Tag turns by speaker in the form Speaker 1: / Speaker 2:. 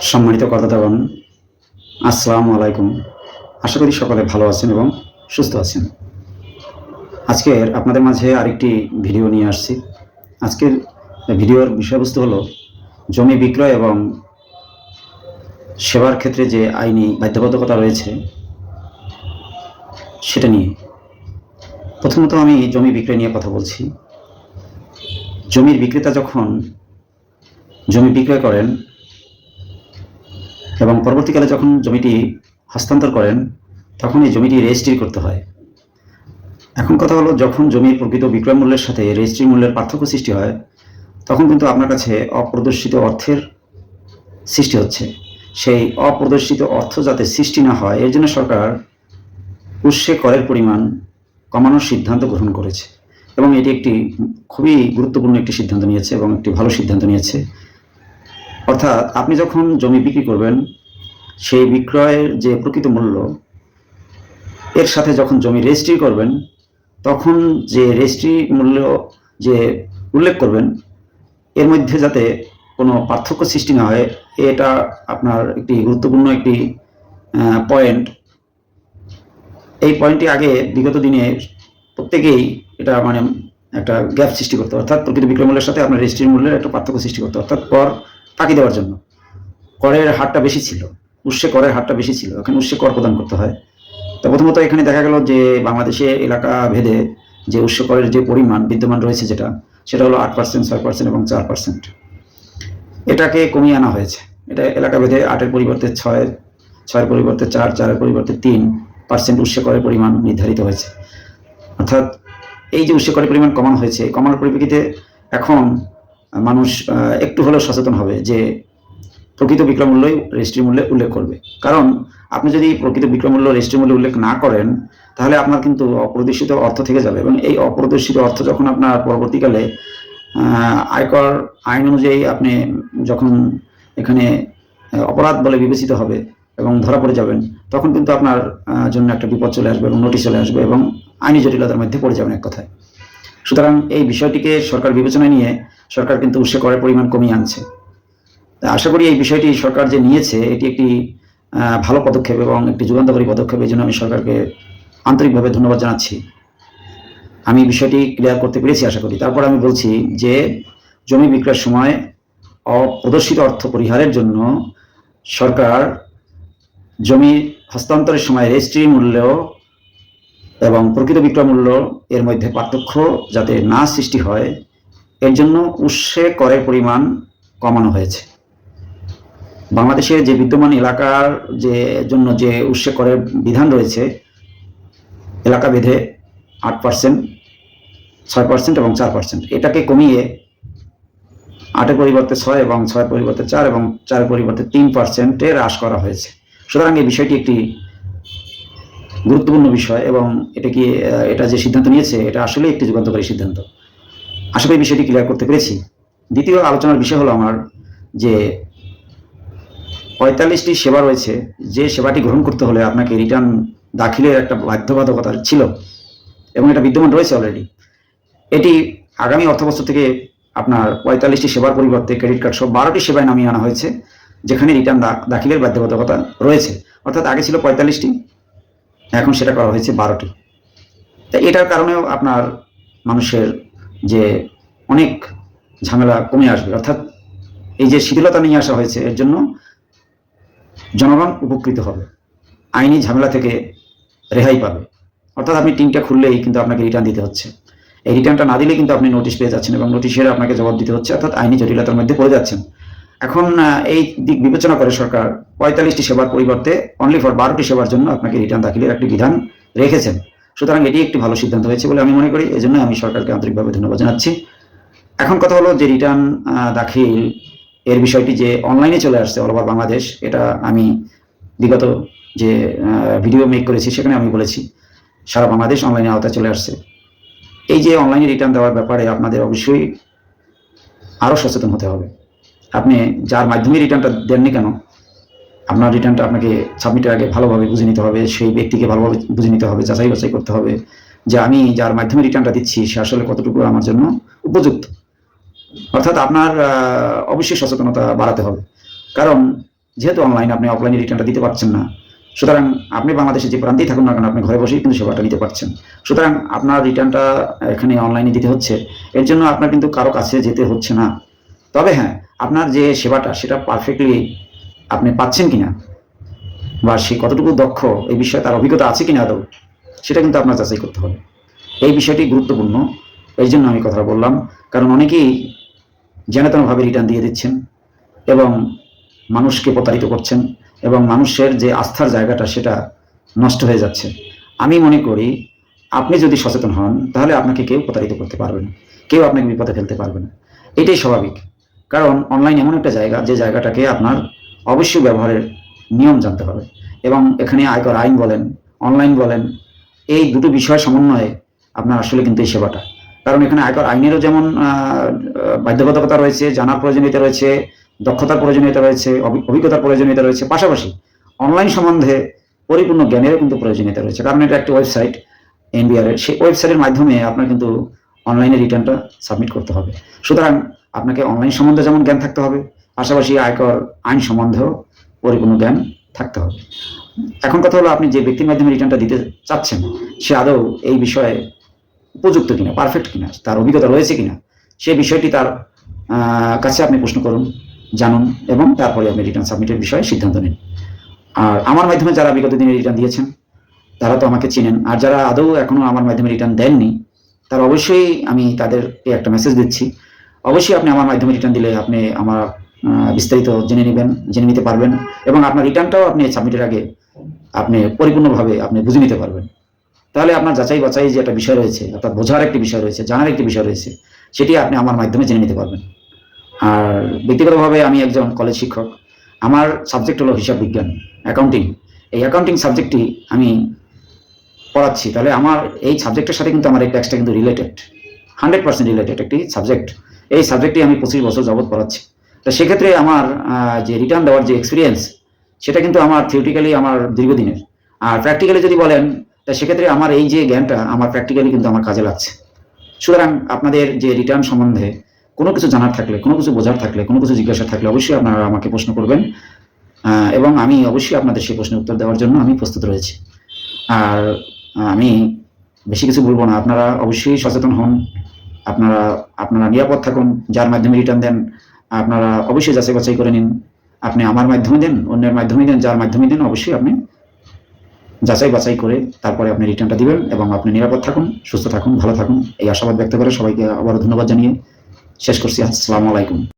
Speaker 1: সম্মানিত করদাতাগণ, আসসালামু আলাইকুম। আশা করি সকলে ভালো আছেন এবং সুস্থ আছেন। আজকের আপনাদের মাঝে আরেকটি ভিডিও নিয়ে আসছি। আজকের ভিডিওর বিষয়বস্তু হলো জমি বিক্রয় এবং সেবার ক্ষেত্রে যে আইনি বাধ্যবাধকতা রয়েছে সেটা নিয়ে। প্রথমত আমি জমি বিক্রয় নিয়ে কথা বলছি। জমির বিক্রেতা যখন জমি বিক্রয় করেন এবং পরবর্তীকালে যখন জমিটি হস্তান্তর করেন তখন এই জমিটি রেজিস্ট্রি করতে হয়। এখন কথা হলো, যখন জমির প্রকৃত বিক্রয় মূল্যের সাথে রেজিস্ট্রি মূল্যের পার্থক্য সৃষ্টি হয় তখন কিন্তু আপনার কাছে অপ্রদর্শিত অর্থের সৃষ্টি হচ্ছে। সেই অপ্রদর্শিত অর্থ যাতে সৃষ্টি না হয় এর জন্য সরকার উৎসে করের পরিমাণ কমানোর সিদ্ধান্ত গ্রহণ করেছে এবং এটি একটি খুবই গুরুত্বপূর্ণ একটি সিদ্ধান্ত নিয়েছে এবং একটি ভালো সিদ্ধান্ত নিয়েছে। অর্থাৎ আপনি যখন জমি বিক্রি করবেন সেই বিক্রয়ের যে প্রকৃত মূল্য এর সাথে যখন জমি রেজিস্ট্রি করবেন তখন যে রেজিস্ট্রি মূল্য যে উল্লেখ করবেন এর মধ্যে যাতে কোনো পার্থক্য সৃষ্টি না হয়, এটা আপনার একটি গুরুত্বপূর্ণ একটি পয়েন্ট। এই পয়েন্টটি আগে বিগত দিনে প্রত্যেকেই এটা একটা গ্যাপ সৃষ্টি করতো, অর্থাৎ প্রকৃত বিক্রয় মূল্যের সাথে আপনার রেজিস্ট্রি মূল্যের একটা পার্থক্য সৃষ্টি করতো, অর্থাৎ কর ফাঁকি দেওয়ার জন্য করের হারটা বেশি ছিল, উৎসে করের হারটা বেশি ছিল, এখানে উৎসে কর প্রদান করতে হয়। তো প্রথমত এখানে দেখা গেল যে বাংলাদেশে এলাকা ভেদে যে উৎস করের যে পরিমাণ বিদ্যমান রয়েছে সেটা হলো 8%, 6% এবং 4%। এটাকে কমিয়ে আনা হয়েছে। এটা এলাকা ভেদে 8-এর পরিবর্তে 6, 6-এর পরিবর্তে 4, 4-এর পরিবর্তে 3% উৎস করের পরিমাণ নির্ধারিত হয়েছে। অর্থাৎ এই যে উৎস করের পরিমাণ কমানো হয়েছে, কমানোর পরিপ্রেক্ষিতে এখন মানুষ একটু হলেও সচেতন হবে যে প্রকৃত বিক্রয় মূল্যই রেজিস্ট্রি মূল্যে উল্লেখ করবে। কারণ আপনি যদি প্রকৃত বিক্রয় মূল্য রেজিস্ট্রি মূল্যে উল্লেখ না করেন তাহলে আপনার কিন্তু অপ্রদর্শিত অর্থ থেকে যাবে এবং এই অপ্রদর্শিত অর্থ যখন আপনার পরবর্তীকালে আয়কর আইন অনুযায়ী আপনি যখন এখানে অপরাধ বলে বিবেচিত হবে এবং ধরা পড়ে যাবেন তখন কিন্তু আপনার জন্য একটা বিপদ চলে আসবে এবং নোটিশ চলে আসবে এবং আইনি জটিলতার মধ্যে পড়ে যাবেন এক কথায়। সুতরাং এই বিষয়টিকে সরকার বিবেচনায় নিয়ে সরকার কিন্তু উৎসে করের পরিমাণ কমিয়ে আনছে। আশা করি এই বিষয়টি সরকার যে নিয়েছে এটি একটি ভালো পদক্ষেপ এবং একটি যুগান্তকারী পদক্ষেপ। এই জন্য আমি সরকারকে আন্তরিকভাবে ধন্যবাদ জানাচ্ছি। আমি বিষয়টি ক্লিয়ার করতে পেরেছি আশা করি। তারপর আমি বলছি যে জমি বিক্রয়ের সময় অপ্রদর্শিত অর্থ পরিহারের জন্য সরকার জমি হস্তান্তরের সময় রেজিস্ট্রি মূল্য এবং প্রকৃত বিক্রয় মূল্য এর মধ্যে পার্থক্য যাতে না সৃষ্টি হয় এর জন্য উৎসে করের পরিমাণ কমানো হয়েছে। বাংলাদেশে যে বিদ্যমান এলাকার জন্য যে উৎসে করের বিধান রয়েছে এলাকা ভেদে 8%, 6% এবং 4%, এটাকে কমিয়ে 8-এর পরিবর্তে 6 এবং 6-এর পরিবর্তে 4 এবং 4-এর পরিবর্তে 3% হ্রাস করা হয়েছে। সুতরাং এই বিষয়টি একটি গুরুত্বপূর্ণ বিষয় এবং এটা যে সিদ্ধান্ত নিয়েছে এটা আসলে একটি যুগান্তকারী সিদ্ধান্ত। আশা করি বিষয়টি ক্লিয়ার করতে পেরেছি। দ্বিতীয় আলোচনার বিষয় হলো আমার যে 45টি সেবা রয়েছে, যে সেবাটি গ্রহণ করতে হলে আপনাকে রিটার্ন দাখিলের একটা বাধ্যবাধকতা ছিল এবং এটা বিদ্যমান রয়েছে অলরেডি। এটি আগামী অর্থবছর থেকে আপনার 45টি সেবার পরিবর্তে ক্রেডিট কার্ড সহ 12টি সেবায় নামিয়ে আনা হয়েছে যেখানে রিটার্ন দাখিলের বাধ্যবাধকতা রয়েছে। অর্থাৎ আগে ছিল 45টি, এখন সেটা করা হয়েছে 12টি। তাই এটার কারণেও আপনার মানুষের যে অনেক ঝামেলা কমে আসবে। অর্থাৎ এই যে শিথিলতা নিয়ে আসা হয়েছে এর জন্য জনগণ উপকৃত হবে, আইনি ঝামেলা থেকে রেহাই পাবে। অর্থাৎ আপনি টিনটা খুললেই কিন্তু আপনাকে রিটার্ন দিতে হচ্ছে, এই রিটার্নটা না দিলে কিন্তু আপনি নোটিশ পেয়ে যাচ্ছেন এবং নোটিশের আপনাকে জবাব দিতে হচ্ছে, অর্থাৎ আইনি জটিলতার মধ্যে পড়ে যাচ্ছেন। এখন এই দিক বিবেচনা করে সরকার 45টি সেবার পরিবর্তে অনলি ফর 12টি সেবার জন্য আপনাকে রিটার্ন দাখিলের একটি বিধান রেখেছেন। সুতরাং এটি একটি ভালো সিদ্ধান্ত হয়েছে বলে আমি মনে করি। এই জন্য আমি সরকারকে আন্তরিকভাবে ধন্যবাদ জানাচ্ছি। এখন কথা হলো যে রিটার্ন দাখিল এর বিষয়টি যে অনলাইনে চলে আসছে অল ওভার বাংলাদেশ, এটা আমি বিগত যে ভিডিও মেক করেছি সেখানে আমি বলেছি সারা বাংলাদেশ অনলাইনে আওতায় চলে আসছে। এই যে অনলাইনে রিটার্ন দেওয়ার ব্যাপারে আপনাদের অবশ্যই আরও সচেতন হতে হবে। আপনি যার মাধ্যমে রিটার্নটা দেননি কেন, আপনার রিটার্নটা আপনাকে সাবমিটের আগে ভালোভাবে বুঝে নিতে হবে, সেই ব্যক্তিকে ভালোভাবে বুঝে নিতে হবে, যাচাই বাছাই করতে হবে যে আমি যার মাধ্যমে রিটার্নটা দিচ্ছি সে আসলে কতটুকু আমার জন্য উপযুক্ত। অর্থাৎ আপনার অবশ্যই সচেতনতা বাড়াতে হবে। কারণ যেহেতু অনলাইনে আপনি অফলাইনে রিটার্নটা দিতে পারছেন না, সুতরাং আপনি বাংলাদেশে যে প্রান্তেই থাকুন না কেন আপনি ঘরে বসেই কিন্তু সেবাটা নিতে পারছেন। সুতরাং আপনার রিটার্নটা এখানে অনলাইনে দিতে হচ্ছে, এর জন্য আপনার কিন্তু কারো কাছে যেতে হচ্ছে না। তবে হ্যাঁ, আপনার যে সেবাটা সেটা পারফেক্টলি আপনি পাচ্ছেন কিনা বা সে কতটুকু দক্ষ এই বিষয়ে তার অভিজ্ঞতা আছে কিনা আদৌ, সেটা কিন্তু আপনার যাচাই করতে হবে। এই বিষয়টি গুরুত্বপূর্ণ, এই জন্য আমি কথা বললাম। কারণ অনেকেই যেনতেনভাবে রিটার্ন দিয়ে দিচ্ছেন এবং মানুষকে প্রতারিত করছেন এবং মানুষের যে আস্থার জায়গাটা সেটা নষ্ট হয়ে যাচ্ছে। আমি মনে করি আপনি যদি সচেতন হন তাহলে আপনাকে কেউ প্রতারিত করতে পারবে না, কেউ আপনাকে বিপদে ফেলতে পারবে না। এটাই স্বাভাবিক, কারণ অনলাইন এমন একটা জায়গা যে জায়গাটাকে আপনার অবশ্যই ব্যবহারের নিয়ম জানতে হবে এবং এখানে আয়কর আইন বলেন, অনলাইন বলেন, এই দুটো বিষয় সমন্বয়ে আপনার আসলে কিন্তু এই সেবাটা। কারণ এখানে আয়কর আইনেরও যেমন বাধ্যবাধকতা রয়েছে, জানার প্রয়োজনীয়তা রয়েছে, দক্ষতার প্রয়োজনীয়তা রয়েছে, অভিজ্ঞতার প্রয়োজনীয়তা রয়েছে, পাশাপাশি অনলাইন সম্বন্ধে পরিপূর্ণ জ্ঞানেরও কিন্তু প্রয়োজনীয়তা রয়েছে। কারণ এটা একটি ওয়েবসাইট এনবিআর এর, সেই ওয়েবসাইটের মাধ্যমে আপনার কিন্তু অনলাইনে রিটার্নটা সাবমিট করতে হবে। সুতরাং আপনাকে অনলাইন সম্বন্ধে যেমন জ্ঞান থাকতে হবে, পাশাপাশি আয়কর আইন সম্বন্ধেও পরিপূর্ণ জ্ঞান থাকতে হবে। এখন কথা হলো আপনি যে ব্যক্তির মাধ্যমে রিটার্নটা দিতে চাচ্ছেন সে আদৌ এই বিষয়ে উপযুক্ত কিনা, পারফেক্ট কিনা, তার অভিজ্ঞতা রয়েছে কিনা, সেই বিষয়টি তার কাছে আপনি প্রশ্ন করুন, জানুন এবং তারপরে আপনি রিটার্ন সাবমিটের বিষয়ে সিদ্ধান্ত নিন। আর আমার মাধ্যমে যারা বিগত দিনে রিটার্ন দিয়েছেন তারা তো আমাকে চিনেন, আর যারা আদৌ এখনো আমার মাধ্যমে রিটার্ন দেননি তারা অবশ্যই আমি তাদেরকে একটা মেসেজ দিচ্ছি, অবশ্যই আপনি আমার মাধ্যমে রিটার্ন দিলে আপনি আমার বিস্তারিত জেনে নিতে পারবেন এবং আপনার রিটার্নটাও আপনি সাবমিটের আগে আপনি পরিপূর্ণভাবে আপনি বুঝে নিতে পারবেন। তাহলে আপনার যাচাই বাছাই যে একটা বিষয় রয়েছে, অর্থাৎ বোঝার একটি বিষয় রয়েছে, জানার একটি বিষয় রয়েছে, সেটি আপনি আমার মাধ্যমে জেনে নিতে পারবেন। আর ব্যক্তিগতভাবে আমি একজন কলেজ শিক্ষক, আমার সাবজেক্ট হলো হিসাব বিজ্ঞান, অ্যাকাউন্টিং। এই অ্যাকাউন্টিং সাবজেক্টটি আমি পড়াচ্ছি, তাহলে আমার এই সাবজেক্টের সাথে কিন্তু আমার এই ট্যাক্সটা কিন্তু রিলেটেড, 100% রিলেটেড একটি সাবজেক্ট। এই সাবজেক্টটি আমি 25 বছর যাবৎ পড়াচ্ছি। তো সেক্ষেত্রে আমার যে রিটার্ন দেওয়ার যে এক্সপিরিয়েন্স সেটা কিন্তু আমার থিওরিটিক্যালি আমার দীর্ঘদিনের, আর প্র্যাকটিক্যালি যদি বলেন তা সেক্ষেত্রে আমার এই যে জ্ঞানটা আমার প্র্যাকটিক্যালি কিন্তু আমার কাজে লাগছে। সুতরাং আপনাদের যে রিটার্ন সম্বন্ধে কোনো কিছু জানার থাকলে, কোনো কিছু বোঝার থাকলে, কোনো কিছু জিজ্ঞাসা থাকলে অবশ্যই আপনারা আমাকে প্রশ্ন করবেন এবং আমি অবশ্যই আপনাদের সেই প্রশ্নের উত্তর দেওয়ার জন্য আমি প্রস্তুত রয়েছি। আর আমি বেশি কিছু বলবো না, আপনারা অবশ্যই সচেতন হন, আপনারা নিরাপদ থাকুন। যার মাধ্যমে রিটার্ন দেন আপনারা অবশ্যই যাচাই বাছাই করে নিন। আপনি আমার মাধ্যমে দেন, অন্যের মাধ্যমে দেন, যার মাধ্যমে দেন অবশ্যই আপনি যাচাই বাছাই করে তারপরে আপনি রিটার্নটা দিবেন এবং আপনি নিরাপদ থাকুন, সুস্থ থাকুন, ভালো থাকুন, এই আশাবাদ ব্যক্ত করে সবাইকে আবারও ধন্যবাদ জানিয়ে শেষ করছি। আসসালামু আলাইকুম।